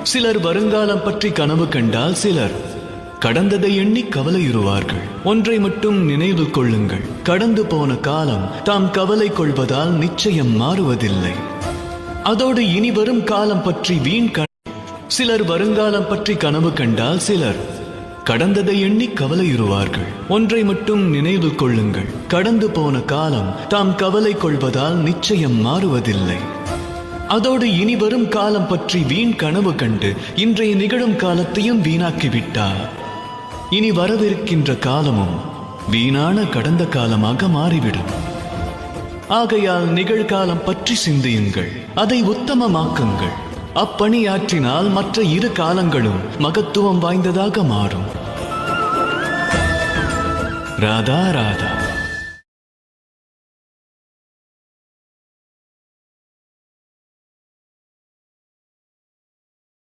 சிலர் வருங்காலம் பற்றி கனவு கண்டால் சிலர் கடந்ததை எண்ணி கவலையுறுவார்கள். ஒன்றை மட்டும் நினைவில் கொள்ளுங்கள், கடந்து போன காலம் தாம் கவலை கொள்வதால் நிச்சயம் மாறுவதில்லை. அதோடு இனி வரும் காலம் பற்றி வீண் சிலர் வருங்காலம் பற்றி கனவு கண்டால் சிலர் கடந்ததை எண்ணி கவலையுறுவார்கள். ஒன்றை மட்டும் நினைவில் கொள்ளுங்கள், கடந்து போன காலம் தாம் கவலை கொள்வதால் நிச்சயம் மாறுவதில்லை. அதோடு இனி வரும் காலம் பற்றி வீண் கனவு கண்டு இன்றைய நிகழும் காலத்தையும் வீணாக்கிவிட்டார். இனி வரவிருக்கின்ற காலமும் வீணான கடந்த காலமாக மாறிவிடும். ஆகையால் நிகழ்காலம் பற்றி சிந்தியுங்கள், அதை உத்தமமாக்குங்கள். அப்பணியாற்றினால் மற்ற இரு காலங்களும் மகத்துவம் வாய்ந்ததாக மாறும். ராதா ராதா.